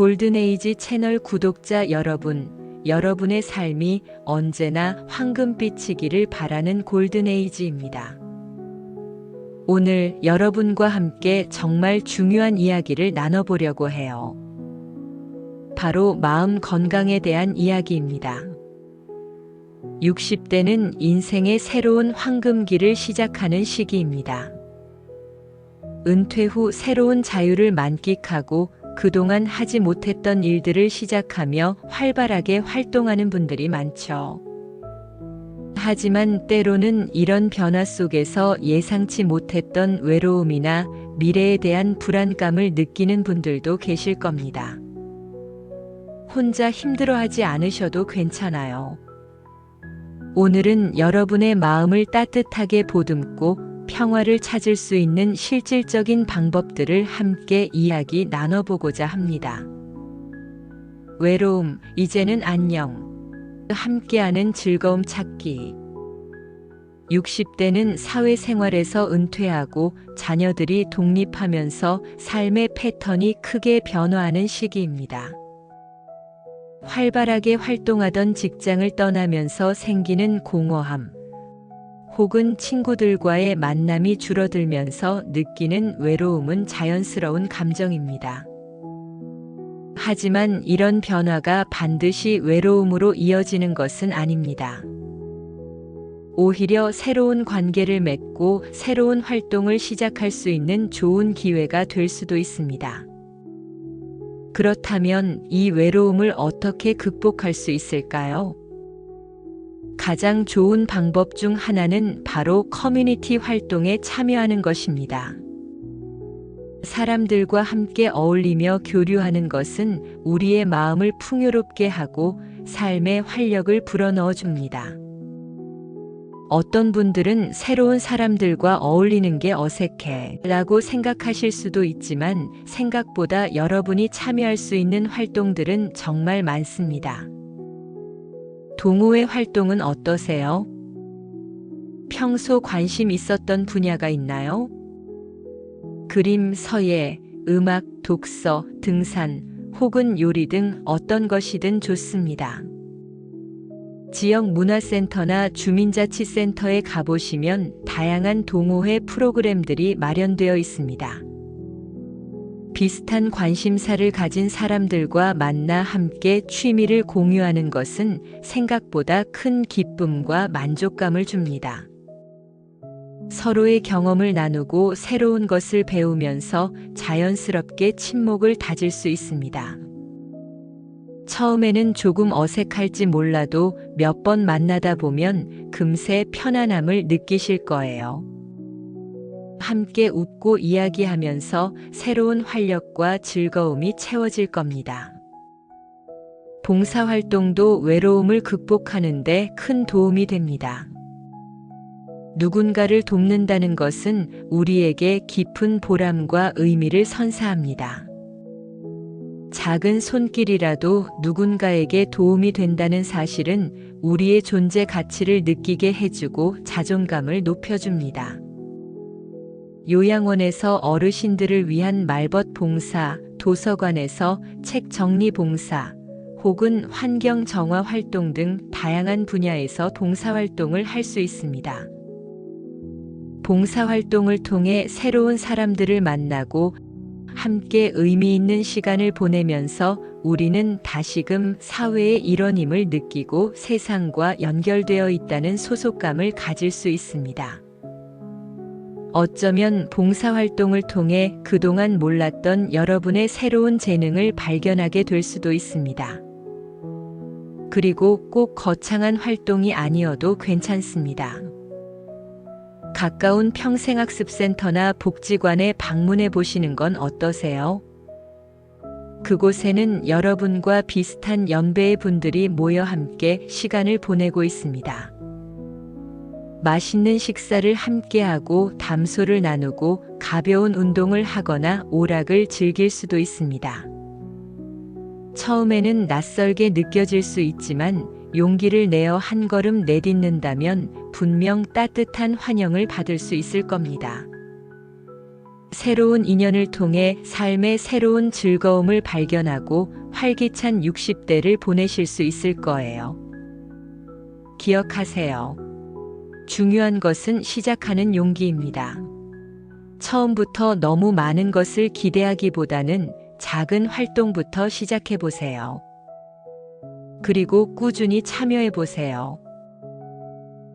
골든에이지 채널 구독자 여러분, 여러분의 삶이 언제나 황금빛이기를 바라는 골든에이지입니다. 오늘 여러분과 함께 정말 중요한 이야기를 나눠보려고 해요. 바로 마음 건강에 대한 이야기입니다. 60대는 인생의 새로운 황금기를 시작하는 시기입니다. 은퇴 후 새로운 자유를 만끽하고 그동안 하지 못했던 일들을 시작하며 활발하게 활동하는 분들이 많죠. 하지만 때로는 이런 변화 속에서 예상치 못했던 외로움이나 미래에 대한 불안감을 느끼는 분들도 계실 겁니다. 혼자 힘들어하지 않으셔도 괜찮아요. 오늘은 여러분의 마음을 따뜻하게 보듬고 평화를 찾을 수 있는 실질적인 방법들을 함께 이야기 나눠보고자 합니다. 외로움, 이제는 안녕. 함께하는 즐거움 찾기. 60대는 사회생활에서 은퇴하고 자녀들이 독립하면서 삶의 패턴이 크게 변화하는 시기입니다. 활발하게 활동하던 직장을 떠나면서 생기는 공허함, 혹은 친구들과의 만남이 줄어들면서 느끼는 외로움은 자연스러운 감정입니다. 하지만 이런 변화가 반드시 외로움으로 이어지는 것은 아닙니다. 오히려 새로운 관계를 맺고 새로운 활동을 시작할 수 있는 좋은 기회가 될 수도 있습니다. 그렇다면 이 외로움을 어떻게 극복할 수 있을까요? 가장 좋은 방법 중 하나는 바로 커뮤니티 활동에 참여하는 것입니다. 사람들과 함께 어울리며 교류하는 것은 우리의 마음을 풍요롭게 하고 삶의 활력을 불어넣어 줍니다. 어떤 분들은 새로운 사람들과 어울리는 게 어색해 라고 생각하실 수도 있지만 생각보다 여러분이 참여할 수 있는 활동들은 정말 많습니다. 동호회 활동은 어떠세요? 평소 관심 있었던 분야가 있나요? 그림, 서예, 음악, 독서, 등산, 혹은 요리 등 어떤 것이든 좋습니다. 지역 문화센터나 주민자치센터에 가보시면 다양한 동호회 프로그램들이 마련되어 있습니다. 비슷한 관심사를 가진 사람들과 만나 함께 취미를 공유하는 것은 생각보다 큰 기쁨과 만족감을 줍니다. 서로의 경험을 나누고 새로운 것을 배우면서 자연스럽게 친목을 다질 수 있습니다. 처음에는 조금 어색할지 몰라도 몇 번 만나다 보면 금세 편안함을 느끼실 거예요. 함께 웃고 이야기하면서 새로운 활력과 즐거움이 채워질 겁니다. 봉사활동도 외로움을 극복하는 데 큰 도움이 됩니다. 누군가를 돕는다는 것은 우리에게 깊은 보람과 의미를 선사합니다. 작은 손길이라도 누군가에게 도움이 된다는 사실은 우리의 존재 가치를 느끼게 해주고 자존감을 높여줍니다. 요양원에서 어르신들을 위한 말벗 봉사, 도서관에서 책 정리 봉사, 혹은 환경 정화 활동 등 다양한 분야에서 봉사활동을 할 수 있습니다. 봉사활동을 통해 새로운 사람들을 만나고 함께 의미 있는 시간을 보내면서 우리는 다시금 사회의 일원임을 느끼고 세상과 연결되어 있다는 소속감을 가질 수 있습니다. 어쩌면 봉사활동을 통해 그동안 몰랐던 여러분의 새로운 재능을 발견하게 될 수도 있습니다. 그리고 꼭 거창한 활동이 아니어도 괜찮습니다. 가까운 평생학습센터나 복지관에 방문해 보시는 건 어떠세요? 그곳에는 여러분과 비슷한 연배의 분들이 모여 함께 시간을 보내고 있습니다. 맛있는 식사를 함께하고 담소를 나누고 가벼운 운동을 하거나 오락을 즐길 수도 있습니다. 처음에는 낯설게 느껴질 수 있지만 용기를 내어 한 걸음 내딛는다면 분명 따뜻한 환영을 받을 수 있을 겁니다. 새로운 인연을 통해 삶의 새로운 즐거움을 발견하고 활기찬 60대를 보내실 수 있을 거예요. 기억하세요. 중요한 것은 시작하는 용기입니다. 처음부터 너무 많은 것을 기대하기보다는 작은 활동부터 시작해 보세요. 그리고 꾸준히 참여해 보세요.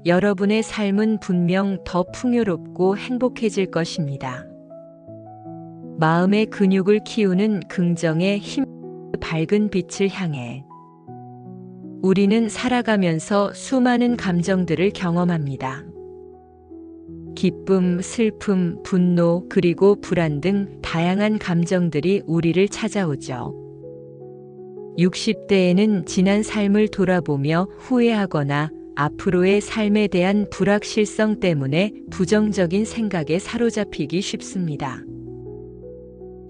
여러분의 삶은 분명 더 풍요롭고 행복해질 것입니다. 마음의 근육을 키우는 긍정의 힘, 밝은 빛을 향해. 우리는 살아가면서 수많은 감정들을 경험합니다. 기쁨, 슬픔, 분노, 그리고 불안 등 다양한 감정들이 우리를 찾아오죠. 60대에는 지난 삶을 돌아보며 후회하거나 앞으로의 삶에 대한 불확실성 때문에 부정적인 생각에 사로잡히기 쉽습니다.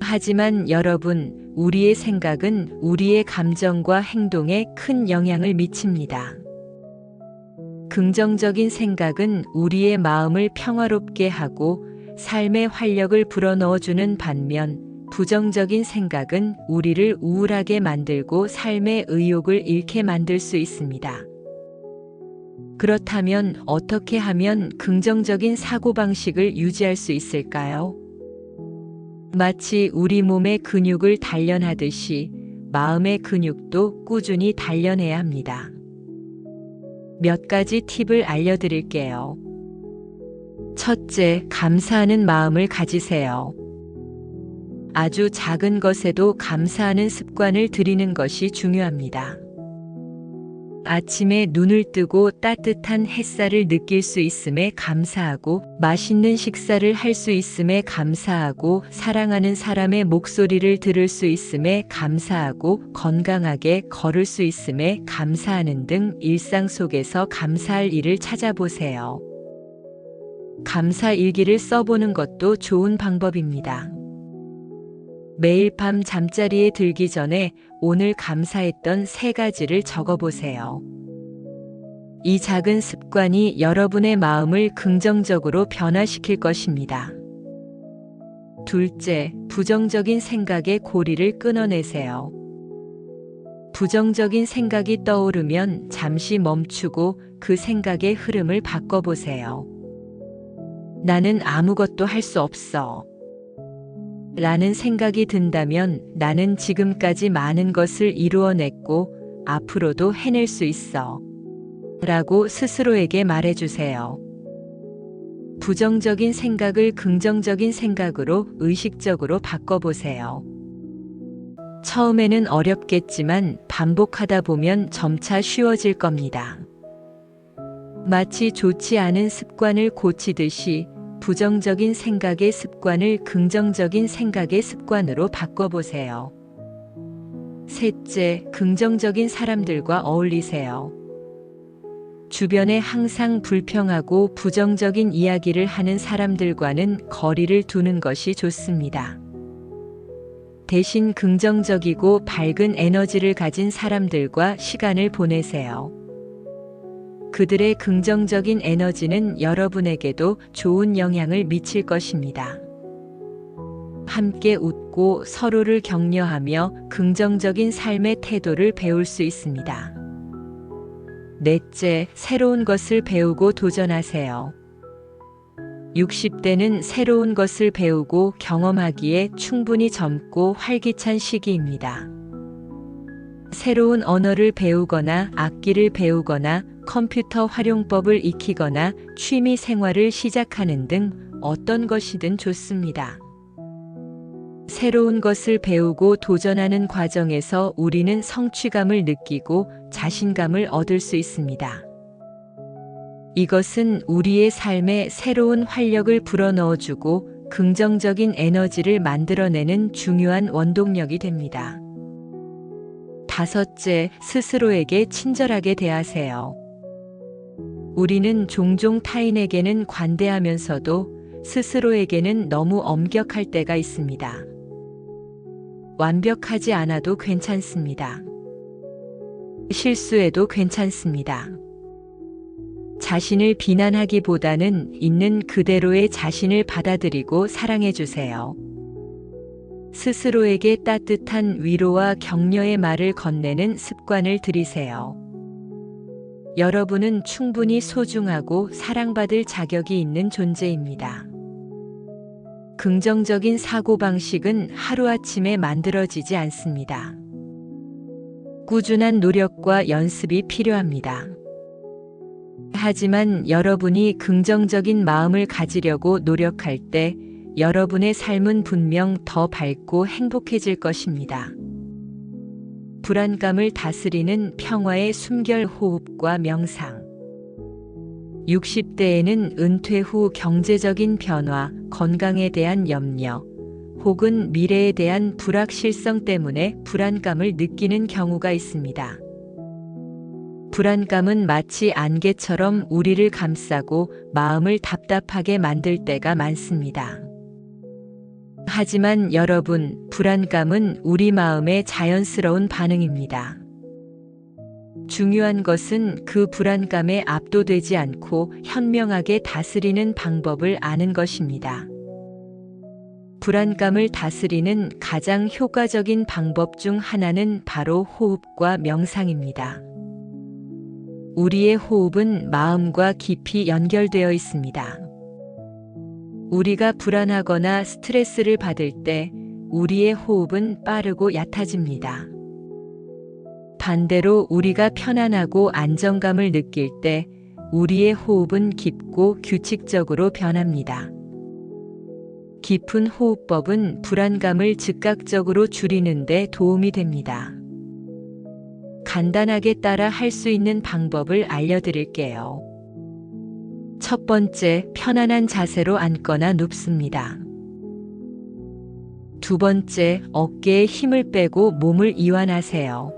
하지만 여러분, 우리의 생각은 우리의 감정과 행동에 큰 영향을 미칩니다. 긍정적인 생각은 우리의 마음을 평화롭게 하고 삶의 활력을 불어넣어주는 반면, 부정적인 생각은 우리를 우울하게 만들고 삶의 의욕을 잃게 만들 수 있습니다. 그렇다면 어떻게 하면 긍정적인 사고방식을 유지할 수 있을까요? 마치 우리 몸의 근육을 단련하듯이 마음의 근육도 꾸준히 단련해야 합니다. 몇 가지 팁을 알려드릴게요. 첫째, 감사하는 마음을 가지세요. 아주 작은 것에도 감사하는 습관을 들이는 것이 중요합니다. 아침에 눈을 뜨고 따뜻한 햇살을 느낄 수 있음에 감사하고, 맛있는 식사를 할 수 있음에 감사하고, 사랑하는 사람의 목소리를 들을 수 있음에 감사하고, 건강하게 걸을 수 있음에 감사하는 등 일상 속에서 감사할 일을 찾아보세요. 감사 일기를 써보는 것도 좋은 방법입니다. 매일 밤 잠자리에 들기 전에 오늘 감사했던 3가지를 적어보세요. 이 작은 습관이 여러분의 마음을 긍정적으로 변화시킬 것입니다. 둘째, 부정적인 생각의 고리를 끊어내세요. 부정적인 생각이 떠오르면 잠시 멈추고 그 생각의 흐름을 바꿔보세요. 나는 아무것도 할 수 없어. 라는 생각이 든다면 나는 지금까지 많은 것을 이루어냈고 앞으로도 해낼 수 있어. 라고 스스로에게 말해주세요. 부정적인 생각을 긍정적인 생각으로 의식적으로 바꿔보세요. 처음에는 어렵겠지만 반복하다 보면 점차 쉬워질 겁니다. 마치 좋지 않은 습관을 고치듯이 부정적인 생각의 습관을 긍정적인 생각의 습관으로 바꿔보세요. 셋째, 긍정적인 사람들과 어울리세요. 주변에 항상 불평하고 부정적인 이야기를 하는 사람들과는 거리를 두는 것이 좋습니다. 대신 긍정적이고 밝은 에너지를 가진 사람들과 시간을 보내세요. 그들의 긍정적인 에너지는 여러분에게도 좋은 영향을 미칠 것입니다. 함께 웃고 서로를 격려하며 긍정적인 삶의 태도를 배울 수 있습니다. 넷째, 새로운 것을 배우고 도전하세요. 60대는 새로운 것을 배우고 경험하기에 충분히 젊고 활기찬 시기입니다. 새로운 언어를 배우거나 악기를 배우거나 컴퓨터 활용법을 익히거나 취미 생활을 시작하는 등 어떤 것이든 좋습니다. 새로운 것을 배우고 도전하는 과정에서 우리는 성취감을 느끼고 자신감을 얻을 수 있습니다. 이것은 우리의 삶에 새로운 활력을 불어넣어주고 긍정적인 에너지를 만들어내는 중요한 원동력이 됩니다. 다섯째, 스스로에게 친절하게 대하세요. 우리는 종종 타인에게는 관대하면서도 스스로에게는 너무 엄격할 때가 있습니다. 완벽하지 않아도 괜찮습니다. 실수해도 괜찮습니다. 자신을 비난하기보다는 있는 그대로의 자신을 받아들이고 사랑해 주세요. 스스로에게 따뜻한 위로와 격려의 말을 건네는 습관을 들이세요. 여러분은 충분히 소중하고 사랑받을 자격이 있는 존재입니다. 긍정적인 사고방식은 하루아침에 만들어지지 않습니다. 꾸준한 노력과 연습이 필요합니다. 하지만 여러분이 긍정적인 마음을 가지려고 노력할 때 여러분의 삶은 분명 더 밝고 행복해질 것입니다. 불안감을 다스리는 평화의 숨결 호흡과 명상. 60대에는 은퇴 후 경제적인 변화, 건강에 대한 염려, 혹은 미래에 대한 불확실성 때문에 불안감을 느끼는 경우가 있습니다. 불안감은 마치 안개처럼 우리를 감싸고 마음을 답답하게 만들 때가 많습니다. 하지만 여러분, 불안감은 우리 마음의 자연스러운 반응입니다. 중요한 것은 그 불안감에 압도되지 않고 현명하게 다스리는 방법을 아는 것입니다. 불안감을 다스리는 가장 효과적인 방법 중 하나는 바로 호흡과 명상입니다. 우리의 호흡은 마음과 깊이 연결되어 있습니다. 우리가 불안하거나 스트레스를 받을 때 우리의 호흡은 빠르고 얕아집니다. 반대로 우리가 편안하고 안정감을 느낄 때 우리의 호흡은 깊고 규칙적으로 변합니다. 깊은 호흡법은 불안감을 즉각적으로 줄이는 데 도움이 됩니다. 간단하게 따라 할 수 있는 방법을 알려드릴게요. 첫 번째, 편안한 자세로 앉거나 눕습니다. 두 번째, 어깨에 힘을 빼고 몸을 이완하세요.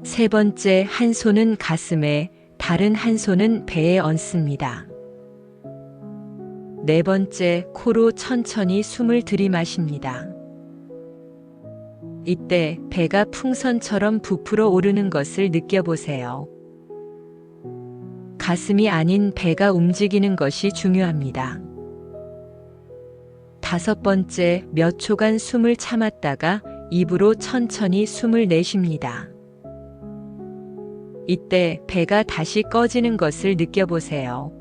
세 번째, 한 손은 가슴에, 다른 한 손은 배에 얹습니다. 네 번째, 코로 천천히 숨을 들이마십니다. 이때 배가 풍선처럼 부풀어 오르는 것을 느껴보세요. 가슴이 아닌 배가 움직이는 것이 중요합니다. 다섯 번째, 몇 초간 숨을 참았다가 입으로 천천히 숨을 내쉽니다. 이때 배가 다시 꺼지는 것을 느껴보세요.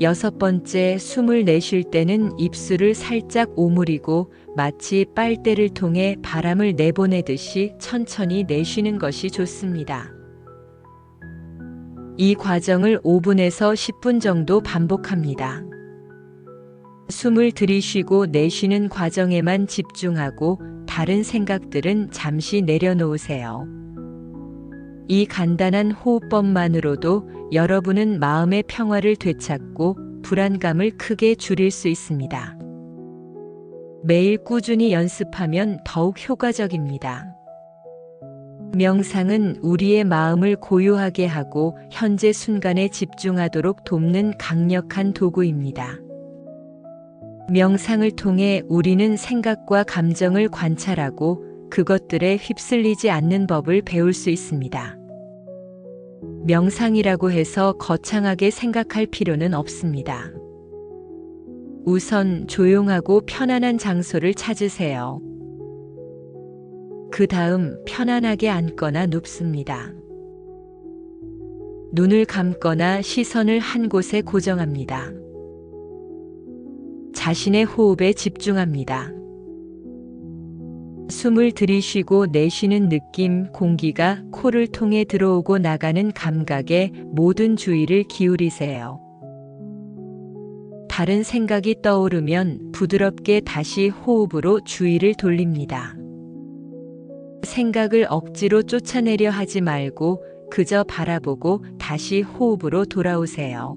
여섯 번째, 숨을 내쉴 때는 입술을 살짝 오므리고 마치 빨대를 통해 바람을 내보내듯이 천천히 내쉬는 것이 좋습니다. 이 과정을 5분에서 10분 정도 반복합니다. 숨을 들이쉬고 내쉬는 과정에만 집중하고 다른 생각들은 잠시 내려놓으세요. 이 간단한 호흡법만으로도 여러분은 마음의 평화를 되찾고 불안감을 크게 줄일 수 있습니다. 매일 꾸준히 연습하면 더욱 효과적입니다. 명상은 우리의 마음을 고요하게 하고 현재 순간에 집중하도록 돕는 강력한 도구입니다. 명상을 통해 우리는 생각과 감정을 관찰하고 그것들에 휩쓸리지 않는 법을 배울 수 있습니다. 명상이라고 해서 거창하게 생각할 필요는 없습니다. 우선 조용하고 편안한 장소를 찾으세요. 그 다음 편안하게 앉거나 눕습니다. 눈을 감거나 시선을 한 곳에 고정합니다. 자신의 호흡에 집중합니다. 숨을 들이쉬고 내쉬는 느낌, 공기가 코를 통해 들어오고 나가는 감각에 모든 주의를 기울이세요. 다른 생각이 떠오르면 부드럽게 다시 호흡으로 주의를 돌립니다. 생각을 억지로 쫓아내려 하지 말고 그저 바라보고 다시 호흡으로 돌아오세요.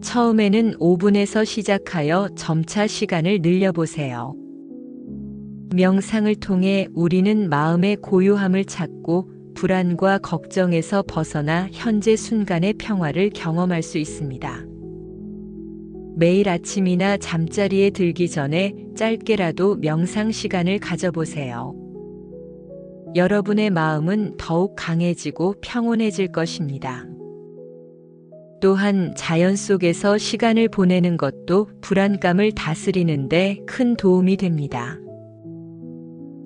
처음에는 5분에서 시작하여 점차 시간을 늘려보세요. 명상을 통해 우리는 마음의 고요함을 찾고 불안과 걱정에서 벗어나 현재 순간의 평화를 경험할 수 있습니다. 매일 아침이나 잠자리에 들기 전에 짧게라도 명상 시간을 가져보세요. 여러분의 마음은 더욱 강해지고 평온해질 것입니다. 또한 자연 속에서 시간을 보내는 것도 불안감을 다스리는데 큰 도움이 됩니다.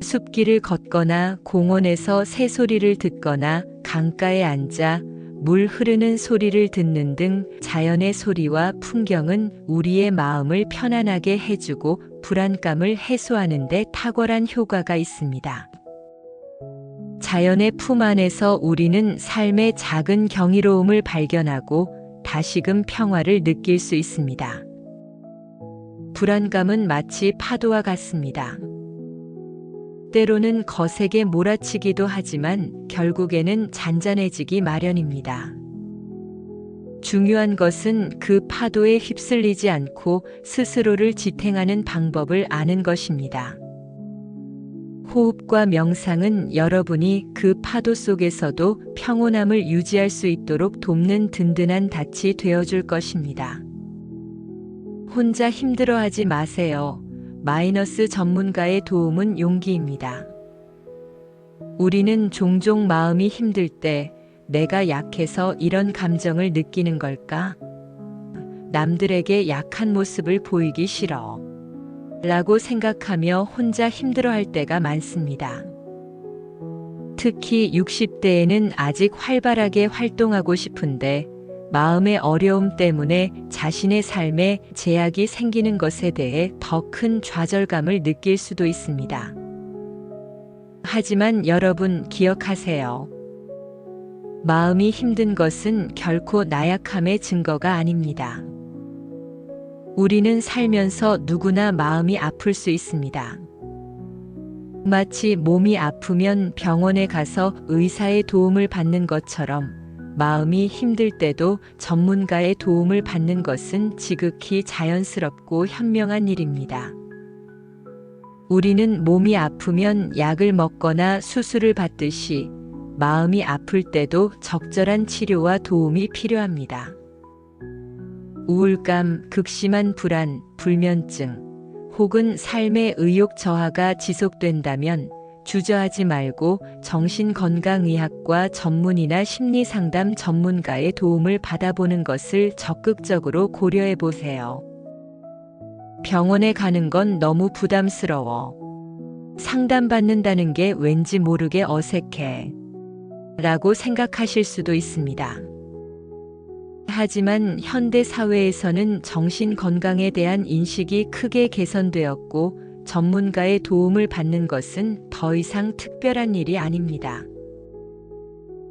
숲길을 걷거나 공원에서 새소리를 듣거나 강가에 앉아 물 흐르는 소리를 듣는 등 자연의 소리와 풍경은 우리의 마음을 편안하게 해주고 불안감을 해소하는 데 탁월한 효과가 있습니다. 자연의 품 안에서 우리는 삶의 작은 경이로움을 발견하고 다시금 평화를 느낄 수 있습니다. 불안감은 마치 파도와 같습니다. 때로는 거세게 몰아치기도 하지만 결국에는 잔잔해지기 마련입니다. 중요한 것은 그 파도에 휩쓸리지 않고 스스로를 지탱하는 방법을 아는 것입니다. 호흡과 명상은 여러분이 그 파도 속에서도 평온함을 유지할 수 있도록 돕는 든든한 닻이 되어줄 것입니다. 혼자 힘들어하지 마세요. 마이너스 전문가의 도움은 용기입니다. 우리는 종종 마음이 힘들 때 내가 약해서 이런 감정을 느끼는 걸까? 남들에게 약한 모습을 보이기 싫어. 라고 생각하며 혼자 힘들어할 때가 많습니다. 특히 60대에는 아직 활발하게 활동하고 싶은데 마음의 어려움 때문에 자신의 삶에 제약이 생기는 것에 대해 더 큰 좌절감을 느낄 수도 있습니다. 하지만 여러분 기억하세요. 마음이 힘든 것은 결코 나약함의 증거가 아닙니다. 우리는 살면서 누구나 마음이 아플 수 있습니다. 마치 몸이 아프면 병원에 가서 의사의 도움을 받는 것처럼 마음이 힘들 때도 전문가의 도움을 받는 것은 지극히 자연스럽고 현명한 일입니다. 우리는 몸이 아프면 약을 먹거나 수술을 받듯이 마음이 아플 때도 적절한 치료와 도움이 필요합니다. 우울감, 극심한 불안, 불면증, 혹은 삶의 의욕 저하가 지속된다면 주저하지 말고 정신건강의학과 전문의나 심리상담 전문가의 도움을 받아보는 것을 적극적으로 고려해 보세요. 병원에 가는 건 너무 부담스러워. 상담받는다는 게 왠지 모르게 어색해. 라고 생각하실 수도 있습니다. 하지만 현대 사회에서는 정신건강에 대한 인식이 크게 개선되었고 전문가의 도움을 받는 것은 더 이상 특별한 일이 아닙니다.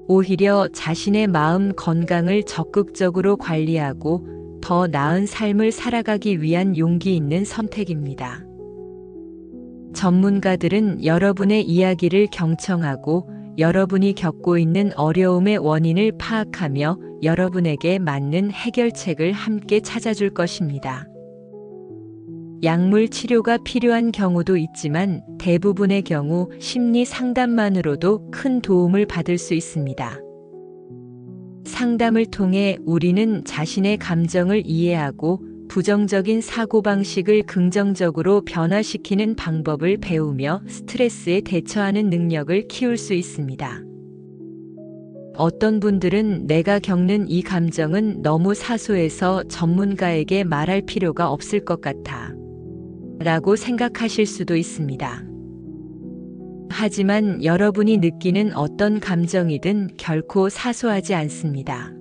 오히려 자신의 마음 건강을 적극적으로 관리하고 더 나은 삶을 살아가기 위한 용기 있는 선택입니다. 전문가들은 여러분의 이야기를 경청하고 여러분이 겪고 있는 어려움의 원인을 파악하며 여러분에게 맞는 해결책을 함께 찾아줄 것입니다. 약물 치료가 필요한 경우도 있지만 대부분의 경우 심리 상담만으로도 큰 도움을 받을 수 있습니다. 상담을 통해 우리는 자신의 감정을 이해하고 부정적인 사고방식을 긍정적으로 변화시키는 방법을 배우며 스트레스에 대처하는 능력을 키울 수 있습니다. 어떤 분들은 내가 겪는 이 감정은 너무 사소해서 전문가에게 말할 필요가 없을 것 같아 라고 생각하실 수도 있습니다. 하지만 여러분이 느끼는 어떤 감정이든 결코 사소하지 않습니다.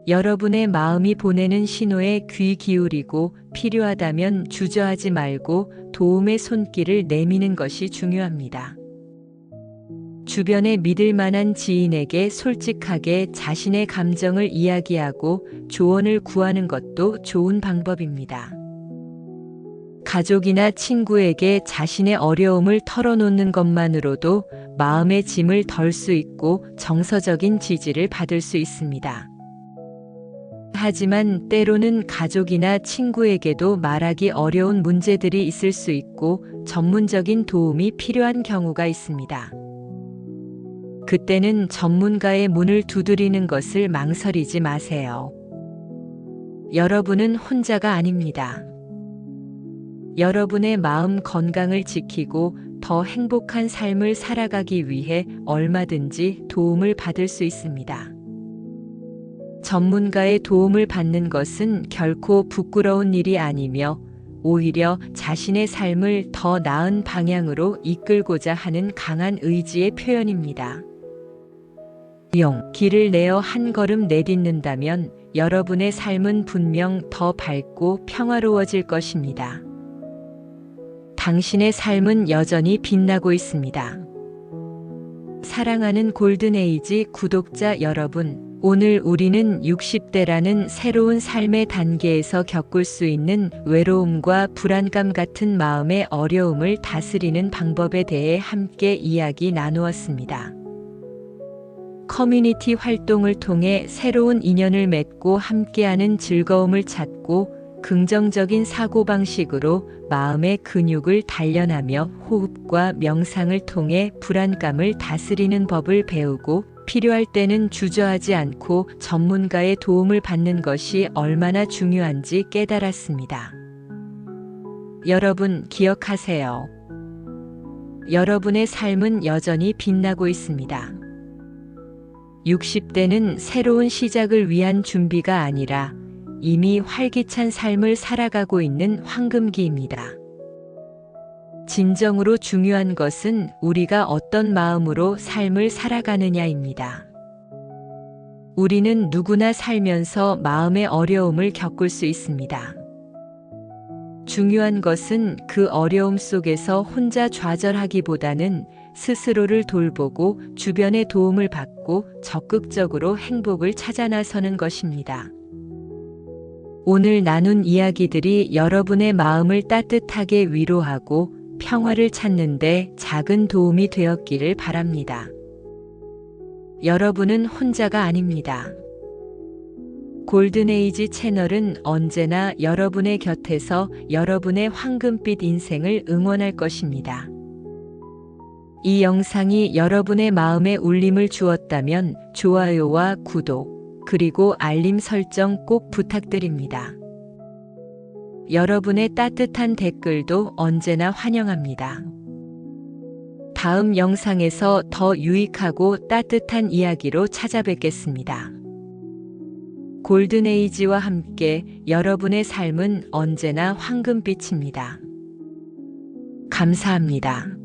여러분의 마음이 보내는 신호에 귀 기울이고 필요하다면 주저하지 말고 도움의 손길을 내미는 것이 중요합니다. 주변에 믿을 만한 지인에게 솔직하게 자신의 감정을 이야기하고 조언을 구하는 것도 좋은 방법입니다. 가족이나 친구에게 자신의 어려움을 털어놓는 것만으로도 마음의 짐을 덜 수 있고 정서적인 지지를 받을 수 있습니다. 하지만 때로는 가족이나 친구에게도 말하기 어려운 문제들이 있을 수 있고 전문적인 도움이 필요한 경우가 있습니다. 그때는 전문가의 문을 두드리는 것을 망설이지 마세요. 여러분은 혼자가 아닙니다. 여러분의 마음 건강을 지키고 더 행복한 삶을 살아가기 위해 얼마든지 도움을 받을 수 있습니다. 전문가의 도움을 받는 것은 결코 부끄러운 일이 아니며 오히려 자신의 삶을 더 나은 방향으로 이끌고자 하는 강한 의지의 표현입니다. 길을 내어 한 걸음 내딛는다면 여러분의 삶은 분명 더 밝고 평화로워질 것입니다. 당신의 삶은 여전히 빛나고 있습니다. 사랑하는 골든에이지 구독자 여러분, 오늘 우리는 60대라는 새로운 삶의 단계에서 겪을 수 있는 외로움과 불안감 같은 마음의 어려움을 다스리는 방법에 대해 함께 이야기 나누었습니다. 커뮤니티 활동을 통해 새로운 인연을 맺고 함께하는 즐거움을 찾고 긍정적인 사고방식으로 마음의 근육을 단련하며 호흡과 명상을 통해 불안감을 다스리는 법을 배우고 필요할 때는 주저하지 않고 전문가의 도움을 받는 것이 얼마나 중요한지 깨달았습니다. 여러분 기억하세요. 여러분의 삶은 여전히 빛나고 있습니다. 60대는 새로운 시작을 위한 준비가 아니라 이미 활기찬 삶을 살아가고 있는 황금기입니다. 진정으로 중요한 것은 우리가 어떤 마음으로 삶을 살아가느냐입니다. 우리는 누구나 살면서 마음의 어려움을 겪을 수 있습니다. 중요한 것은 그 어려움 속에서 혼자 좌절하기보다는 스스로를 돌보고 주변의 도움을 받고 적극적으로 행복을 찾아 나서는 것입니다. 오늘 나눈 이야기들이 여러분의 마음을 따뜻하게 위로하고 평화를 찾는데 작은 도움이 되었기를 바랍니다. 여러분은 혼자가 아닙니다. 골든에이지 채널은 언제나 여러분의 곁에서 여러분의 황금빛 인생을 응원할 것입니다. 이 영상이 여러분의 마음에 울림을 주었다면 좋아요와 구독, 그리고 알림 설정 꼭 부탁드립니다. 여러분의 따뜻한 댓글도 언제나 환영합니다. 다음 영상에서 더 유익하고 따뜻한 이야기로 찾아뵙겠습니다. 골든에이지와 함께 여러분의 삶은 언제나 황금빛입니다. 감사합니다.